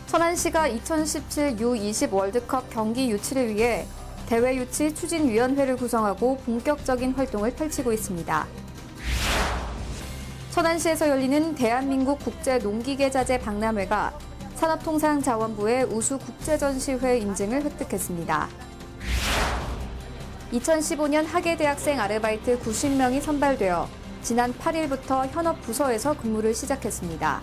천안시가 2017 U20 월드컵 경기 유치를 위해 대회 유치 추진위원회를 구성하고 본격적인 활동을 펼치고 있습니다. 천안시에서 열리는 대한민국 국제농기계자재 박람회가 산업통상자원부의 우수 국제전시회 인증을 획득했습니다. 2015년 학예대학생 아르바이트 90명이 선발되어 지난 8일부터 현업 부서에서 근무를 시작했습니다.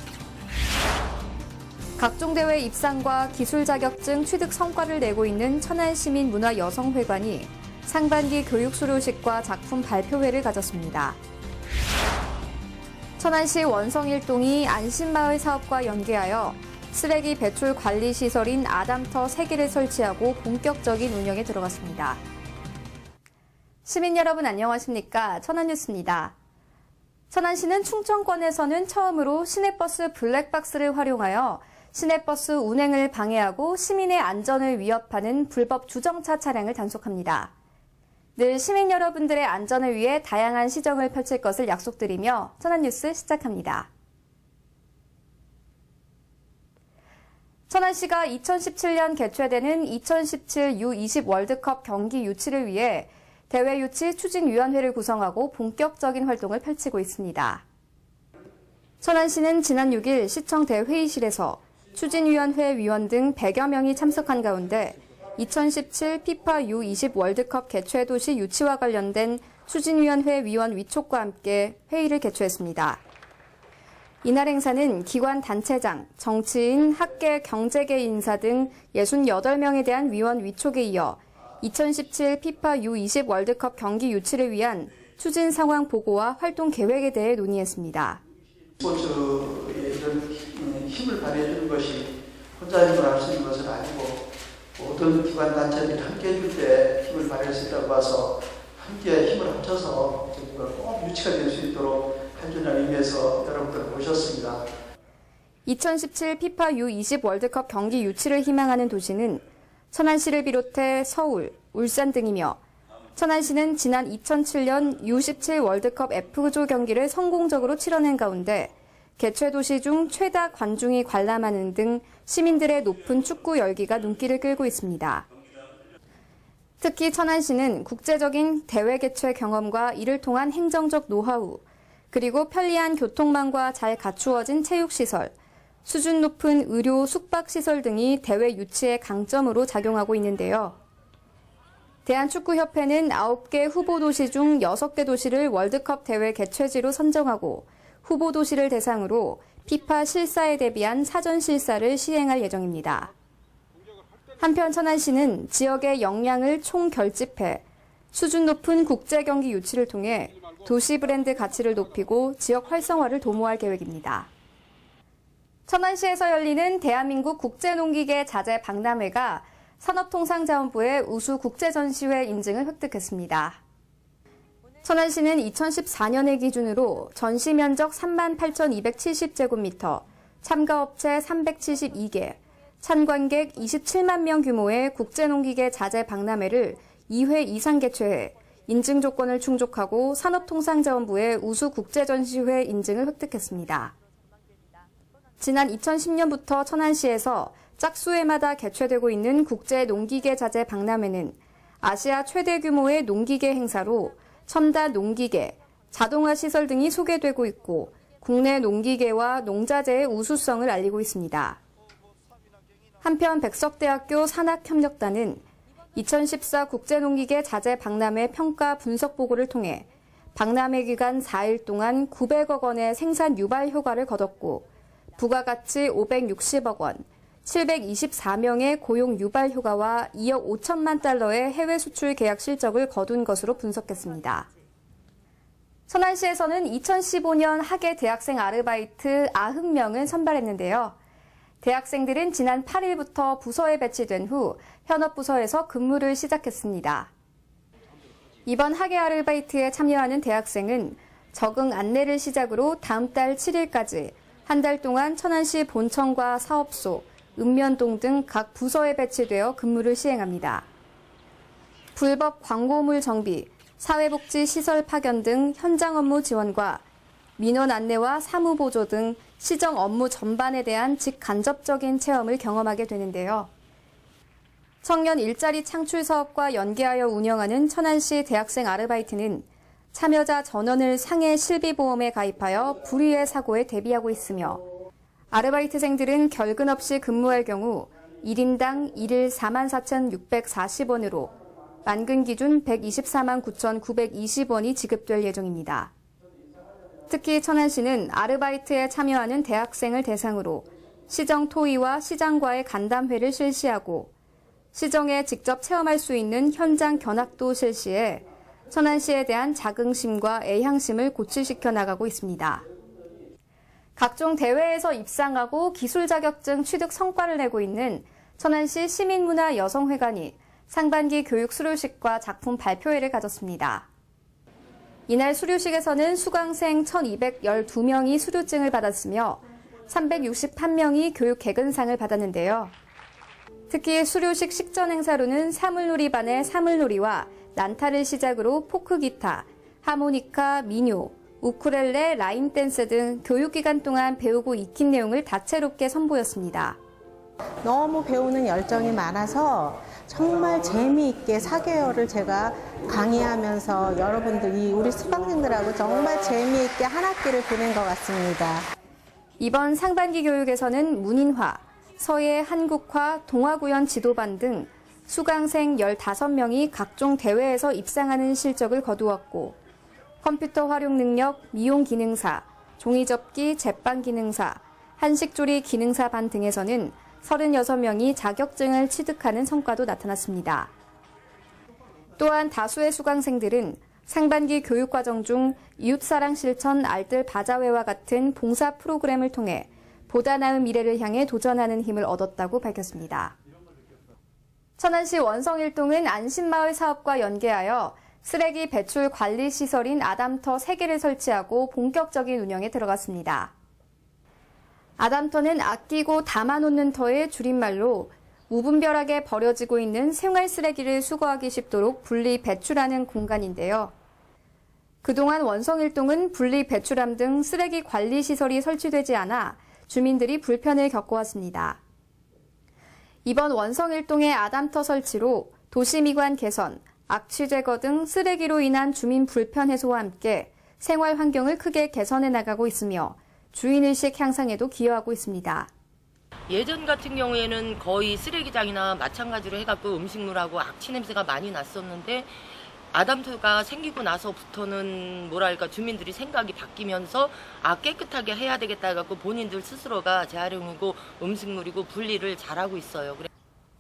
각종 대회 입상과 기술 자격증 취득 성과를 내고 있는 천안시민문화여성회관이 상반기 교육수료식과 작품 발표회를 가졌습니다. 천안시 원성일동이 안심마을 사업과 연계하여 쓰레기 배출 관리 시설인 아담터 3개를 설치하고 본격적인 운영에 들어갔습니다. 시민 여러분 안녕하십니까? 천안뉴스입니다. 천안시는 충청권에서는 처음으로 시내버스 블랙박스를 활용하여 시내버스 운행을 방해하고 시민의 안전을 위협하는 불법 주정차 차량을 단속합니다. 늘 시민 여러분들의 안전을 위해 다양한 시정을 펼칠 것을 약속드리며 천안뉴스 시작합니다. 천안시가 2017년 개최되는 2017 U20 월드컵 경기 유치를 위해 대회 유치 추진위원회를 구성하고 본격적인 활동을 펼치고 있습니다. 천안시는 지난 6일 시청 대회의실에서 추진위원회 위원 등 100여 명이 참석한 가운데 2017 피파 U20 월드컵 개최 도시 유치와 관련된 추진위원회 위원 위촉과 함께 회의를 개최했습니다. 이날 행사는 기관 단체장, 정치인, 학계, 경제계 인사 등 68명에 대한 위원 위촉에 이어 2017 피파 U20 월드컵 경기 유치를 위한 추진 상황 보고와 활동 계획에 대해 논의했습니다. 스포츠에 이런 힘을 발휘해주는 것이 혼자 힘을 할 수 있는 것은 아니고 모든 기관 단체들이 함께 해줄 때 힘을 발휘할 수 있다고 봐서 함께 힘을 합쳐서 꼭 유치가 될 수 있도록 해주는 의미에서 여러분들을 모셨습니다. 2017 피파 U20 월드컵 경기 유치를 희망하는 도시는 천안시를 비롯해 서울, 울산 등이며 천안시는 지난 2007년 U17 월드컵 F조 경기를 성공적으로 치러낸 가운데 개최 도시 중 최다 관중이 관람하는 등 시민들의 높은 축구 열기가 눈길을 끌고 있습니다. 특히 천안시는 국제적인 대회 개최 경험과 이를 통한 행정적 노하우, 그리고 편리한 교통망과 잘 갖추어진 체육시설, 수준 높은 의료 숙박시설 등이 대회 유치의 강점으로 작용하고 있는데요. 대한축구협회는 9개 후보도시 중 6개 도시를 월드컵 대회 개최지로 선정하고 후보도시를 대상으로 피파 실사에 대비한 사전 실사를 시행할 예정입니다. 한편 천안시는 지역의 역량을 총결집해 수준 높은 국제경기 유치를 통해 도시 브랜드 가치를 높이고 지역 활성화를 도모할 계획입니다. 천안시에서 열리는 대한민국 국제농기계 자재 박람회가 산업통상자원부의 우수 국제전시회 인증을 획득했습니다. 천안시는 2014년을 기준으로 전시 면적 38,270제곱미터, 참가업체 372개, 참관객 27만 명 규모의 국제농기계 자재 박람회를 2회 이상 개최해 인증 조건을 충족하고 산업통상자원부의 우수 국제전시회 인증을 획득했습니다. 지난 2010년부터 천안시에서 짝수회마다 개최되고 있는 국제농기계 자재 박람회는 아시아 최대 규모의 농기계 행사로 첨단 농기계, 자동화 시설 등이 소개되고 있고 국내 농기계와 농자재의 우수성을 알리고 있습니다. 한편 백석대학교 산학협력단은 2014 국제농기계 자재 박람회 평가 분석 보고를 통해 박람회 기간 4일 동안 900억 원의 생산 유발 효과를 거뒀고 부가가치 560억 원, 724명의 고용 유발 효과와 2억 5천만 달러의 해외 수출 계약 실적을 거둔 것으로 분석했습니다. 천안시에서는 2015년 학예 대학생 아르바이트 90명을 선발했는데요. 대학생들은 지난 8일부터 부서에 배치된 후 현업부서에서 근무를 시작했습니다. 이번 학예 아르바이트에 참여하는 대학생은 적응 안내를 시작으로 다음 달 7일까지 한 달 동안 천안시 본청과 사업소, 읍면동 등 각 부서에 배치되어 근무를 시행합니다. 불법 광고물 정비, 사회복지 시설 파견 등 현장 업무 지원과 민원 안내와 사무 보조 등 시정 업무 전반에 대한 직간접적인 체험을 경험하게 되는데요. 청년 일자리 창출 사업과 연계하여 운영하는 천안시 대학생 아르바이트는 참여자 전원을 상해 실비보험에 가입하여 불의의 사고에 대비하고 있으며 아르바이트생들은 결근 없이 근무할 경우 1인당 1일 44,640원으로 만근 기준 124만 9,920원이 지급될 예정입니다. 특히 천안시는 아르바이트에 참여하는 대학생을 대상으로 시정 토의와 시장과의 간담회를 실시하고 시정에 직접 체험할 수 있는 현장 견학도 실시해 천안시에 대한 자긍심과 애향심을 고취시켜 나가고 있습니다. 각종 대회에서 입상하고 기술 자격증 취득 성과를 내고 있는 천안시 시민문화 여성회관이 상반기 교육 수료식과 작품 발표회를 가졌습니다. 이날 수료식에서는 수강생 1,212명이 수료증을 받았으며 361명이 교육 개근상을 받았는데요. 특히 수료식 식전 행사로는 사물놀이반의 사물놀이와 난타를 시작으로 포크기타, 하모니카, 민요, 우쿨렐레, 라인댄스 등 교육기간 동안 배우고 익힌 내용을 다채롭게 선보였습니다. 너무 배우는 열정이 많아서 정말 재미있게 4개월을 제가 강의하면서 여러분들이 우리 수강생들하고 정말 재미있게 한 학기를 보낸 것 같습니다. 이번 상반기 교육에서는 문인화, 서예 한국화, 동화구연 지도반 등 수강생 15명이 각종 대회에서 입상하는 실적을 거두었고 컴퓨터 활용 능력, 미용 기능사, 종이접기, 제빵 기능사, 한식조리 기능사 반 등에서는 36명이 자격증을 취득하는 성과도 나타났습니다. 또한 다수의 수강생들은 상반기 교육과정 중 이웃사랑 실천 알뜰 바자회와 같은 봉사 프로그램을 통해 보다 나은 미래를 향해 도전하는 힘을 얻었다고 밝혔습니다. 천안시 원성일동은 안심마을 사업과 연계하여 쓰레기 배출 관리 시설인 아담터 3개를 설치하고 본격적인 운영에 들어갔습니다. 아담터는 아끼고 담아놓는 터의 줄임말로 무분별하게 버려지고 있는 생활 쓰레기를 수거하기 쉽도록 분리 배출하는 공간인데요. 그동안 원성일동은 분리 배출함 등 쓰레기 관리 시설이 설치되지 않아 주민들이 불편을 겪어왔습니다. 이번 원성일동의 아담터 설치로 도시미관 개선, 악취 제거 등 쓰레기로 인한 주민 불편 해소와 함께 생활 환경을 크게 개선해 나가고 있으며 주인의식 향상에도 기여하고 있습니다. 예전 같은 경우에는 거의 쓰레기장이나 마찬가지로 해갖고 음식물하고 악취 냄새가 많이 났었는데 아담터가 생기고 나서부터는 뭐랄까 주민들이 생각이 바뀌면서 깨끗하게 해야 되겠다 해갖고 본인들 스스로가 재활용이고 음식물이고 분리를 잘하고 있어요.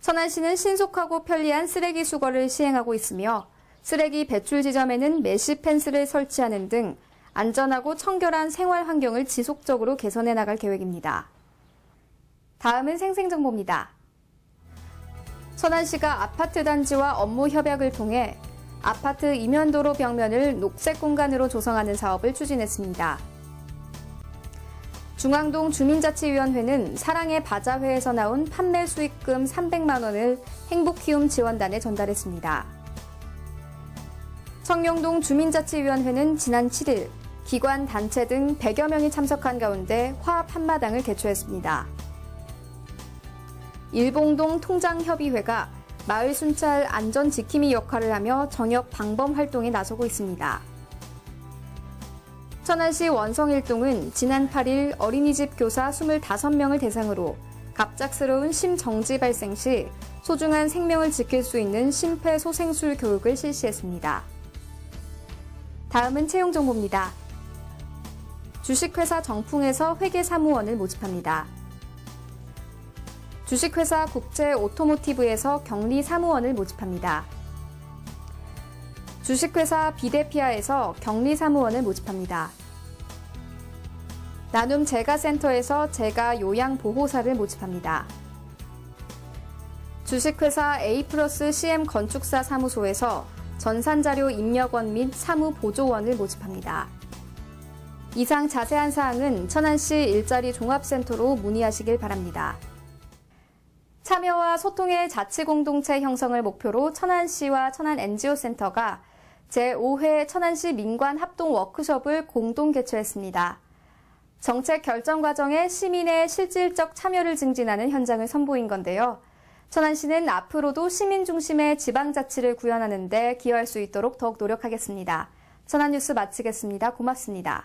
천안시는 신속하고 편리한 쓰레기 수거를 시행하고 있으며 쓰레기 배출 지점에는 메쉬 펜스를 설치하는 등 안전하고 청결한 생활 환경을 지속적으로 개선해 나갈 계획입니다. 다음은 생생정보입니다. 천안시가 아파트 단지와 업무 협약을 통해 아파트 이면도로 벽면을 녹색 공간으로 조성하는 사업을 추진했습니다. 중앙동 주민자치위원회는 사랑의 바자회에서 나온 판매 수익금 300만 원을 행복키움 지원단에 전달했습니다. 청룡동 주민자치위원회는 지난 7일 기관, 단체 등 100여 명이 참석한 가운데 화합 한마당을 개최했습니다. 일봉동 통장협의회가 마을 순찰 안전 지킴이 역할을 하며 저녁 방범 활동에 나서고 있습니다. 천안시 원성일동은 지난 8일 어린이집 교사 25명을 대상으로 갑작스러운 심정지 발생 시 소중한 생명을 지킬 수 있는 심폐소생술 교육을 실시했습니다. 다음은 채용 정보입니다. 주식회사 정풍에서 회계사무원을 모집합니다. 주식회사 국제오토모티브에서 격리사무원을 모집합니다. 주식회사 비데피아에서 격리사무원을 모집합니다. 나눔 제가센터에서 제가요양보호사를 모집합니다. 주식회사 A+CM 건축사 사무소에서 전산자료 입력원 및 사무보조원을 모집합니다. 이상 자세한 사항은 천안시 일자리 종합센터로 문의하시길 바랍니다. 참여와 소통의 자치공동체 형성을 목표로 천안시와 천안 NGO센터가 제5회 천안시 민관 합동 워크숍을 공동 개최했습니다. 정책 결정 과정에 시민의 실질적 참여를 증진하는 현장을 선보인 건데요. 천안시는 앞으로도 시민 중심의 지방자치를 구현하는 데 기여할 수 있도록 더욱 노력하겠습니다. 천안뉴스 마치겠습니다. 고맙습니다.